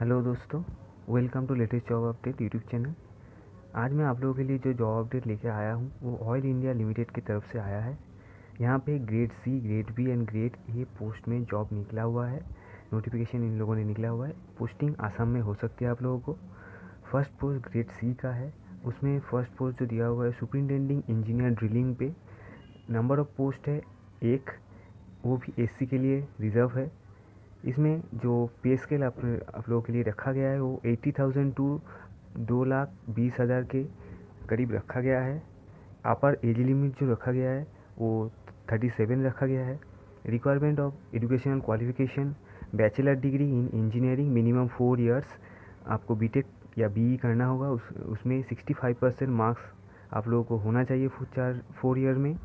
Hello दोस्तों, welcome to latest job update YouTube channel. आज मैं आप लोगों के लिए जो जॉब अपडेट लेके आया हूँ वो ऑयल इंडिया लिमिटेड की तरफ से आया है। यहाँ पे grade C, grade B and grade A post में जॉब निकला हुआ है। नोटिफिकेशन इन लोगों ने निकला हुआ है। पोस्टिंग आसाम में हो सकती है आप लोगों को। फर्स्ट पोस्ट ग्रेड सी का है। उसमें फर्स्ट पोस्ट जो दिया हुआ है सुपरिटेंडिंग इंजीनियर ड्रिलिंग पे। नंबर ऑफ पोस्ट है एक, वो भी एससी के लिए रिज़र्व है। इसमें जो पे स्केल आप लोगों के लिए रखा गया है वो 80,000 टू 2,20,000 के करीब रखा गया है। अपर एज लिमिट जो रखा गया है वो 37 रखा गया है। Requirement of educational qualification bachelor degree in engineering minimum 4 years. आपको बीटेक या बीई करना होगा। उसमें 65% मार्क्स आप लोगों को होना चाहिए 4 ईयर में,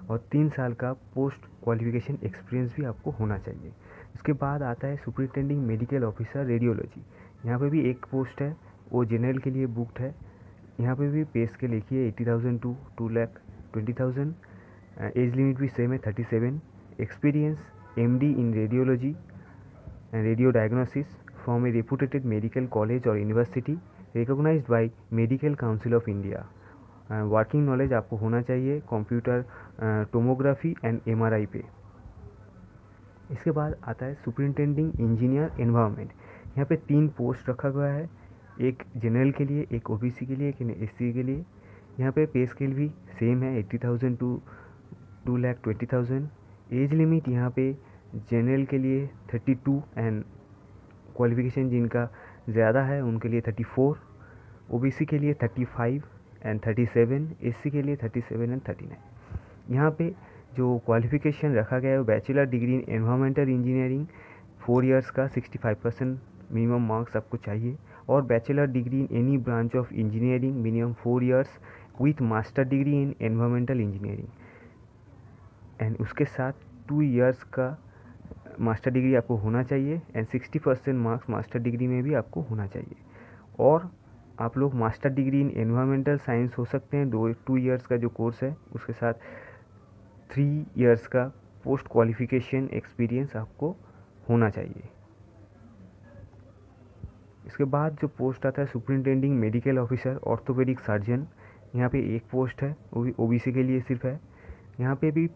और 3 साल का पोस्ट क्वालिफिकेशन एक्सपीरियंस भी आपको होना चाहिए। इसके बाद आता है सुपरिटेंडिंग मेडिकल ऑफिसर रेडियोलॉजी। यहाँ पे भी एक पोस्ट है, वो जनरल के लिए बुकड है। यहाँ पे भी पे स्केल एक ही है 80,000 टू 2,20,000। एज लिमिट भी सेम है 37। Experience MD in radiology and radio diagnosis from a reputed medical college और university recognised by medical council of India. Working knowledge आपको होना चाहिए कंप्यूटर टोमोग्राफी एंड एमआरआई पे। इसके बाद आता है सुपरिटेंडिंग इंजीनियर एनवायरनमेंट। यहाँ पे 3 पोस्ट रखा गया है, एक जनरल के लिए, एक ओबीसी के लिए, एक एससी के लिए। यहाँ पे पे स्केल भी सेम है 80,000 टू 2,20,000। एज लिमिट यहाँ पे जनरल के लिए 32 एंड क्वालिफिकेशन जिनका ज़्यादा है उनके लिए 34, ओबीसी के लिए 35 एंड 37, एससी के लिए 37 एंड 39। यहाँ पे जो क्वालिफिकेशन रखा गया है वो bachelor degree in environmental engineering 4 years का 65% मिनिमम मार्क्स आपको चाहिए, और bachelor degree in any branch of engineering minimum 4 years with master degree in environmental engineering, and उसके साथ 2 इयर्स का मास्टर डिग्री आपको होना चाहिए, एंड 60% मार्क्स मास्टर डिग्री में भी आपको होना चाहिए। और आप लोग master degree in environmental science हो सकते हैं, 2 इयर्स का जो कोर्स है उसके साथ 3 इयर्स का पोस्ट क्वालिफिकेशन एक्सपीरियंस आपको होना चाहिए। इसके बाद जो पोस्ट आता है superintending medical officer orthopaedic surgeon. यहाँ पे एक पोस्ट है, वो भी ओबीसी के लिए सिर्फ है। यहाँ पे भी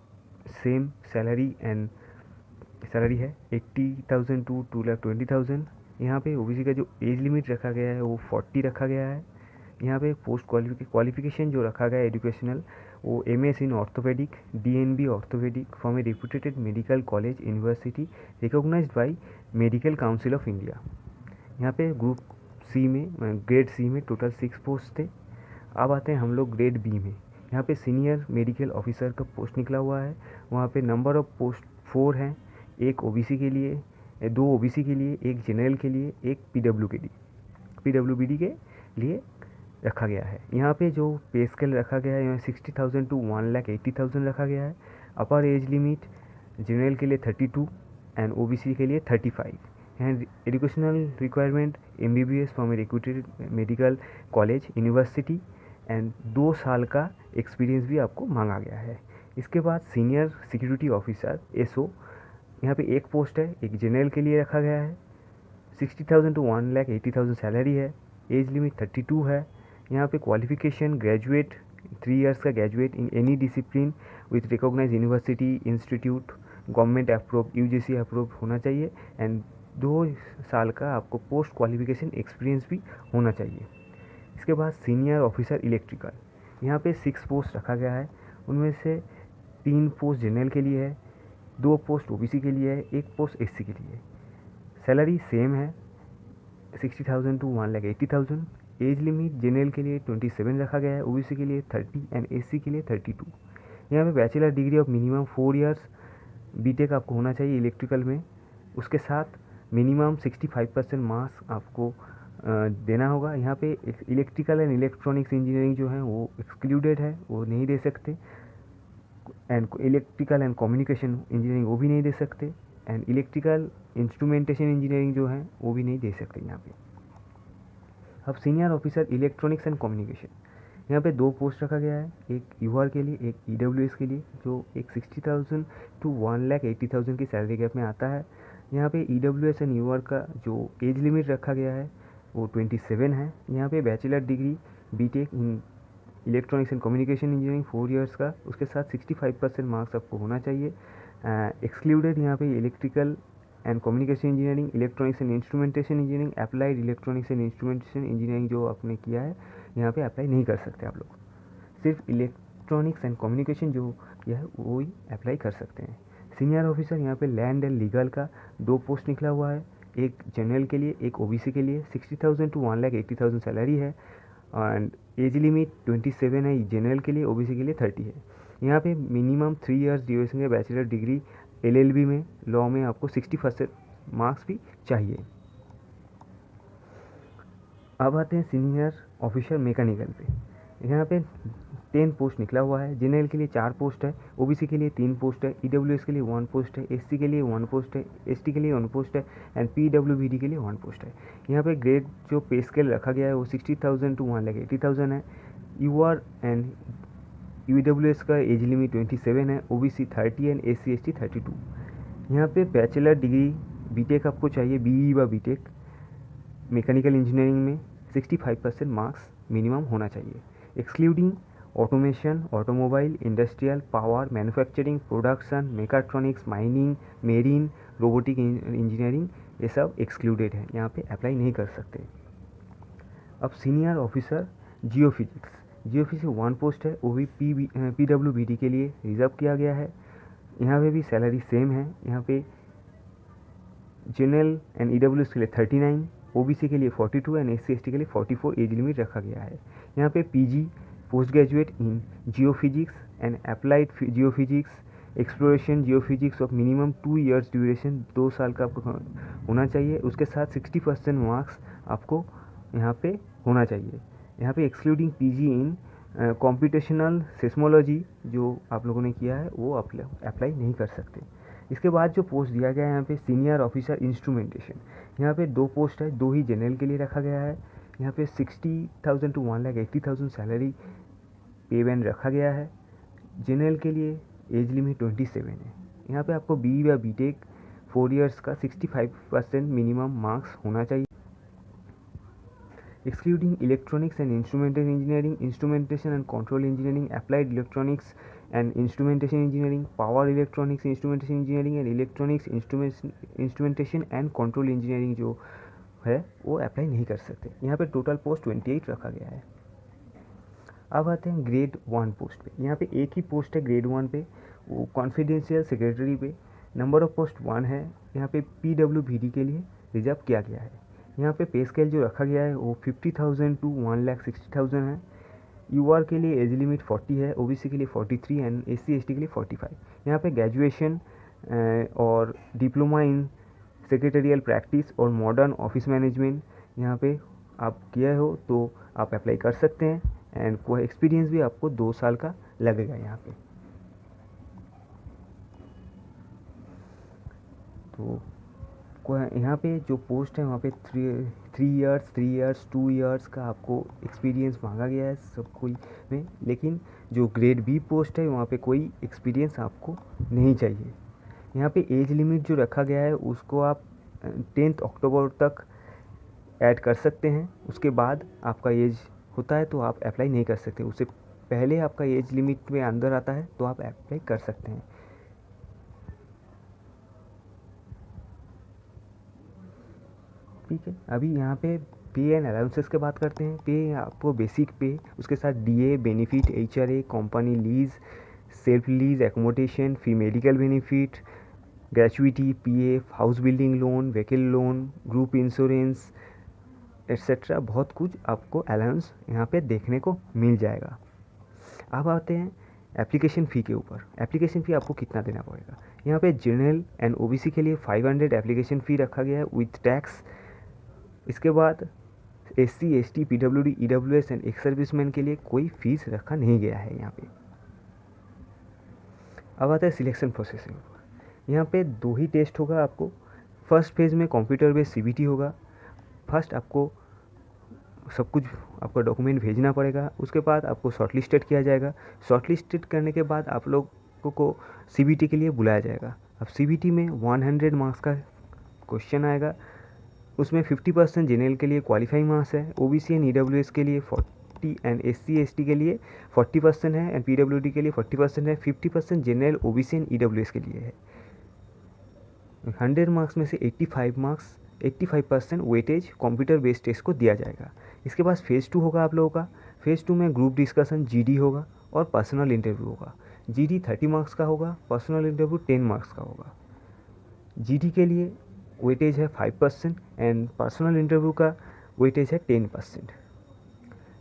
सेम सैलरी है 80,000 टू 2,20,000। यहाँ पे ओबीसी का जो एज लिमिट रखा गया है वो 40 रखा गया है। यहाँ पे पोस्ट क्वालिफिकेशन जो रखा गया है एजुकेशनल वो MS in orthopaedic DNB orthopaedic from a reputed medical college university recognised by medical council of India. यहाँ पे ग्रुप सी में, ग्रेड सी में टोटल 6 पोस्ट थे। अब आते हैं हम लोग ग्रेड बी में। यहाँ पे सीनियर मेडिकल ऑफिसर का पोस्ट निकला हुआ है। वहाँ पे नंबर ऑफ पोस्ट 4 हैं, एक ओबीसी के लिए, 2 ओबीसी के लिए, एक जनरल के लिए, एक पीडब्ल्यूबीडी के लिए रखा गया है। यहाँ पे जो पे स्केल रखा गया है यहाँ 60,000 टू 1,80,000 रखा गया है। अपर एज लिमिट जनरल के लिए 32 एंड ओबीसी के लिए 35। And educational requirement MBBS from a reputed medical college university, and 2 साल का एक्सपीरियंस भी आपको मांगा गया है। इसके बाद सीनियर सिक्योरिटी ऑफिसर एसओ। यहाँ पे एक पोस्ट है, एक जनरल के लिए रखा गया है। 60,000 टू 1,80,000 सैलरी है। एज लिमिट 32 है। यहाँ पे क्वालिफिकेशन ग्रेजुएट, 3 इयर्स का graduate in any discipline with recognise university institute government approve UGC approve होना चाहिए, एंड 2 साल का आपको पोस्ट क्वालिफिकेशन एक्सपीरियंस भी होना चाहिए। इसके बाद सीनियर ऑफिसर इलेक्ट्रिकल। यहाँ पे 6 पोस्ट रखा गया है। उनमें से 3 पोस्ट जनरल के लिए है, 2 पोस्ट ओबीसी के लिए है, 1 पोस्ट एससी के लिए है। सैलरी सेम है 60,000 टू 1,80,000। एज लिमिट जनरल के लिए 27 रखा गया है, ओबीसी के लिए 30 एंड एससी के लिए 32। यहाँ पे bachelor degree of minimum 4 years BTech आपको होना चाहिए इलेक्ट्रिकल में। उसके साथ मिनिमम 65% मार्क्स आपको देना होगा। यहाँ पे इलेक्ट्रिकल एंड इलेक्ट्रॉनिक्स इंजीनियरिंग जो है वो एक्सक्लूडेड है, वो नहीं दे सकते, and electrical and communication engineering वो भी नहीं दे सकते, एंड इलेक्ट्रिकल इंस्ट्रूमेंटेशन इंजीनियरिंग जो है वो भी नहीं दे सकते यहाँ पे। अब senior officer electronics and communication. यहाँ पे 2 पोस्ट रखा गया है, एक यूआर के लिए, एक ईडब्ल्यूएस के लिए, जो एक 60,000 टू 1,80,000 की सैलरी गैप में आता है। यहाँ पे EWS एंड UR का जो एज लिमिट रखा गया है वो 27 है। यहाँ पे bachelor degree BTech in electronics and communication engineering 4 years का, उसके साथ 65% मार्क्स आपको होना चाहिए। एक्सक्लूडेड यहाँ पे electrical and communication engineering, electronics and instrumentation engineering, applied electronics and instrumentation engineering जो आपने किया है यहाँ पे अप्लाई नहीं कर सकते आप लोग। सिर्फ इलेक्ट्रॉनिक्स एंड कम्युनिकेशन जो किया है वो ही अप्लाई कर सकते हैं। सीनियर ऑफिसर यहाँ पे लैंड एंड लीगल का 2 पोस्ट निकला हुआ है, एक जनरल के लिए एक OBC के लिए। 60,000 to 1,80,000 सैलरी है एंड एज लिमिट 27 है जनरल के लिए, OBC के लिए 30 है। यहाँ पे मिनिमम 3 इयर्स ड्यूरेशन है बैचलर डिग्री LLB में, लॉ में आपको 60% मार्क्स भी चाहिए। अब आते हैं सीनियर ऑफिसर मैकेनिकल पे। यहाँ पे 10 पोस्ट निकला हुआ है। जनरल के लिए 4 पोस्ट है, OBC के लिए 3 पोस्ट है, EWS के लिए 1 पोस्ट है, SC के लिए 1 पोस्ट है, ST के लिए 1 पोस्ट है एंड PWBD के लिए 1 पोस्ट है। यहाँ पे ग्रेड जो पे स्केल रखा गया है वो 60,000 to 1,80,000 है। UR एंड EWS का एज लिमिट 27 है, OBC 30 एंड SC ST 32। यहाँ पे बैचलर डिग्री बीटेक आपको चाहिए, BE व बीटेक मैकेनिकल इंजीनियरिंग में 65% मार्क्स मिनिमम होना चाहिए। Excluding automation, automobile, industrial, power, manufacturing, production, mechatronics, mining, marine, robotic engineering, ये सब एक्सक्लूडेड है, यहाँ पे अप्लाई नहीं कर सकते। अब सीनियर ऑफिसर जियोफिजिक्स 1 पोस्ट है, वो भी PWBD के लिए रिजर्व किया गया है। यहाँ पे भी सैलरी सेम है। यहाँ पे जनरल एंड EWS के लिए 39, OBC के लिए 42 एंड SC ST के लिए 44 एज लिमिट रखा गया है। यहाँ पे PG post graduate in geophysics and applied geophysics, exploration geophysics of minimum 2 years duration, 2 साल का आपको होना चाहिए। उसके साथ 60% मार्क्स आपको यहाँ पे होना चाहिए। यहाँ पे एक्सक्लूडिंग PG इन कॉम्पिटिशनल सेस्मोलॉजी जो आप लोगों ने किया है वो अप्लाई नहीं कर सकते। इसके बाद जो पोस्ट दिया गया है यहाँ पे सीनियर ऑफिसर इंस्ट्रूमेंटेशन, यहाँ पे 2 पोस्ट है, 2 ही जनरल के लिए रखा गया है। यहाँ पे 60,000 to 1,80,000 सैलरी पे बैंड रखा गया है। जनरल के लिए एज लिमिट 27 है। यहाँ पे आपको BE या बीटेक 4 इयर्स का 65% मिनिमम मार्क्स होना चाहिए। Excluding electronics and instrumentation engineering, instrumentation and control engineering, applied electronics and instrumentation engineering, power electronics instrumentation engineering and electronics instrumentation and control engineering जो है वो अप्लाई नहीं कर सकते। यहाँ पे टोटल पोस्ट 28 रखा गया है। अब आते हैं ग्रेड 1 पोस्ट पे। यहाँ पे एक ही पोस्ट है ग्रेड 1 पे, वो कॉन्फिडेंशियल सेक्रेटरी पे। नंबर ऑफ पोस्ट 1 है। यहाँ पे PWBD के लिए रिजर्व किया गया है। यहाँ पे पे स्केल जो रखा गया है वो 50,000 to 1,60,000 है। UR के लिए एज लिमिट 40 है, OBC के लिए 43 एंड SC ST के लिए 45। यहाँ पे ग्रेजुएशन और डिप्लोमा इन सेक्रेटरियल प्रैक्टिस और मॉडर्न ऑफिस मैनेजमेंट यहाँ पे आप किए हो तो आप अप्लाई कर सकते हैं एंड कोई एक्सपीरियंस भी आपको 2 साल का लगेगा यहाँ पे। तो यहाँ पे जो पोस्ट है वहाँ पे 3 इयर्स 2 इयर्स का आपको एक्सपीरियंस मांगा गया है सब कोई में, लेकिन जो ग्रेड B पोस्ट है वहाँ पे कोई एक्सपीरियंस आपको नहीं चाहिए। यहाँ पे एज लिमिट जो रखा गया है उसको आप 10 अक्टूबर तक ऐड कर सकते हैं। उसके बाद आपका एज होता है तो आप अप्लाई नहीं कर सकते, उससे पहले आपका एज लिमिट में अंदर आता है तो आप अप्लाई कर सकते हैं। ठीक है, अभी यहाँ पे पे एंड अलाउंसेस की बात करते हैं। पे आपको बेसिक पे, उसके साथ DA benefit, HRA, company lease, self lease, accommodation, free medical benefit, gratuity, PF, house building loan, vehicle loan, group insurance etcetera, बहुत कुछ आपको अलाउंस यहाँ पे देखने को मिल जाएगा। अब आते हैं एप्लीकेशन फ़ी के ऊपर। एप्लीकेशन फ़ी आपको कितना देना पड़ेगा। यहाँ पे जनरल एंड OBC के लिए 500 एप्लीकेशन फ़ी रखा गया है विथ टैक्स। इसके बाद SC ST PWD EWS and ex serviceman के लिए कोई फीस रखा नहीं गया है यहाँ पे। अब आता है सिलेक्शन प्रोसेसिंग। यहाँ पे 2 ही टेस्ट होगा आपको। फर्स्ट फेज़ में कंप्यूटर बेस्ड CBT होगा। फर्स्ट आपको सब कुछ आपका डॉक्यूमेंट भेजना पड़ेगा, उसके बाद आपको शॉर्टलिस्टेड किया जाएगा। शॉर्टलिस्टेड करने के बाद आप लोगों को CBT के लिए बुलाया जाएगा। अब CBT में 100 मार्क्स का क्वेश्चन आएगा। उसमें 50% जनरल के लिए क्वालिफाइंग मार्क्स है, ओबीसी एंड ईडब्ल्यूएस के लिए 40 एंड एससी एसटी के लिए 40% है, एंड पीडब्ल्यूडी के लिए 40% है। 50% जनरल, ओबीसी एंड ईडब्ल्यूएस के लिए है। 100 मार्क्स में से 85% वेटेज कंप्यूटर बेस्ड टेस्ट को दिया जाएगा। इसके बाद फेज़ 2 होगा आप लोगों का। फेज़ 2 में ग्रुप डिस्कशन, जीडी होगा और पर्सनल इंटरव्यू होगा। जीडी 30 मार्क्स का होगा, पर्सनल इंटरव्यू 10 मार्क्स का होगा। जीडी के लिए वेटेज है 5% एंड पर्सनल इंटरव्यू का वेटेज है 10%।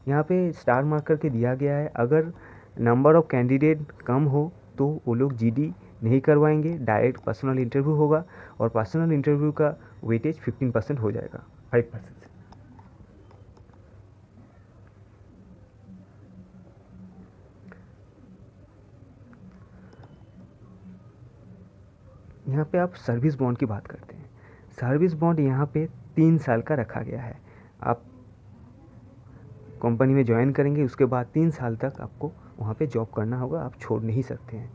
यहाँ पे स्टार मार्क करके दिया गया है, अगर नंबर ऑफ कैंडिडेट कम हो तो वो लोग जीडी नहीं करवाएंगे, डायरेक्ट पर्सनल इंटरव्यू होगा और पर्सनल इंटरव्यू का वेटेज 15% हो जाएगा, 5%। यहाँ पे आप सर्विस बॉन्ड की बात करते हैं। सर्विस बॉन्ड यहाँ पे 3 साल का रखा गया है। आप कंपनी में ज्वाइन करेंगे, उसके बाद 3 साल तक आपको वहाँ पे जॉब करना होगा, आप छोड़ नहीं सकते हैं।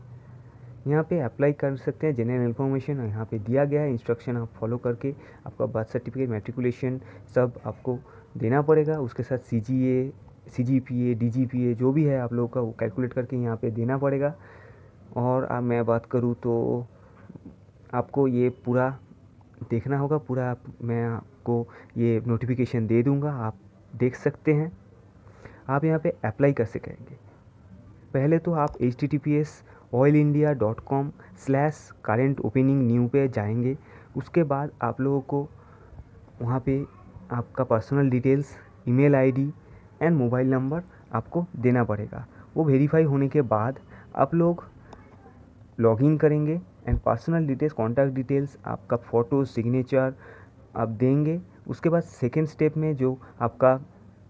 यहाँ पे अप्लाई कर सकते हैं, जनरल इन्फॉर्मेशन यहाँ पे दिया गया है, इंस्ट्रक्शन आप फॉलो करके आपका बर्थ सर्टिफिकेट, मैट्रिकुलेशन सब आपको देना पड़ेगा। उसके साथ सीजीए, सीजीपीए, डीजीपीए जो भी है आप लोगों का वो कैलकुलेट करके यहाँ पे देना पड़ेगा। और अब मैं बात करूँ तो आपको ये पूरा देखना होगा, पूरा मैं आपको ये नोटिफिकेशन दे दूँगा, आप देख सकते हैं। आप यहाँ पे अप्लाई कैसे करेंगे? पहले तो आप https://oilindia.com/current opening new पे जाएंगे। उसके बाद आप लोगों को वहाँ पे आपका personal details, email ID and mobile number आपको देना पड़ेगा। वो वेरीफाई होने के बाद आप लोग लॉगिन करेंगे and personal details, contact details, आपका फ़ोटो, सिग्नेचर आप देंगे। उसके बाद सेकेंड स्टेप में जो आपका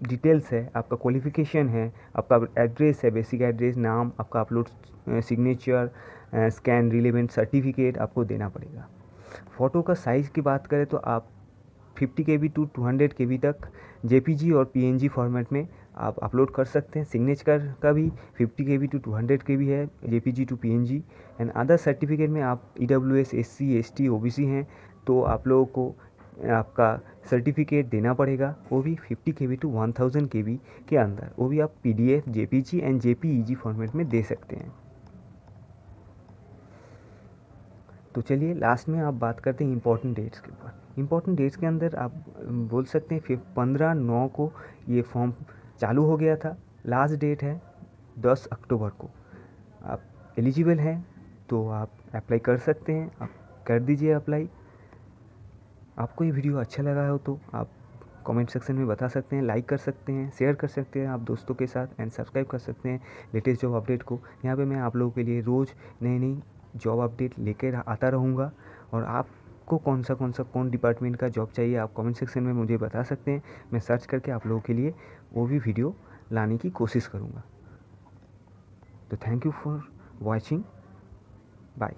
डिटेल्स है, आपका क्वालिफ़िकेशन है, आपका एड्रेस है, बेसिक एड्रेस, नाम, आपका upload signature, scan relevant certificate आपको देना पड़ेगा। फ़ोटो का साइज़ की बात करें तो आप 50 KB टू 200 KB तक JPG और PNG फॉर्मेट में आप अपलोड कर सकते हैं। सिग्नेचर का भी 50 KB टू 200 KB है, JPG to PNG। And other certificate में आप EWS, SC, ST, OBC हैं तो आप लोगों को आपका सर्टिफिकेट देना पड़ेगा, वो भी 50 KB टू 1000 KB के अंदर। वो भी आप PDF, JPG and JPEG format में दे सकते हैं। तो चलिए लास्ट में आप बात करते हैं इंपॉर्टेंट डेट्स के ऊपर। इंपॉर्टेंट डेट्स के अंदर आप बोल सकते हैं 15/9 को ये फॉर्म चालू हो गया था। लास्ट डेट है 10 अक्टूबर को। आप एलिजिबल हैं तो आप अप्लाई कर सकते हैं, आप कर दीजिए अप्लाई। आपको ये वीडियो अच्छा लगा हो तो आप कमेंट सेक्शन में बता सकते हैं, लाइक कर सकते हैं, शेयर कर सकते हैं आप दोस्तों के साथ एंड सब्सक्राइब कर सकते हैं लेटेस्ट जॉब अपडेट को। यहाँ पे मैं आप लोगों के लिए रोज़ नई नई जॉब अपडेट लेकर आता रहूँगा। और आपको कौन डिपार्टमेंट का जॉब चाहिए आप कमेंट सेक्शन में मुझे बता सकते हैं। मैं सर्च करके आप लोगों के लिए वो भी वीडियो लाने की कोशिश करूँगा। तो thank you for watching, bye.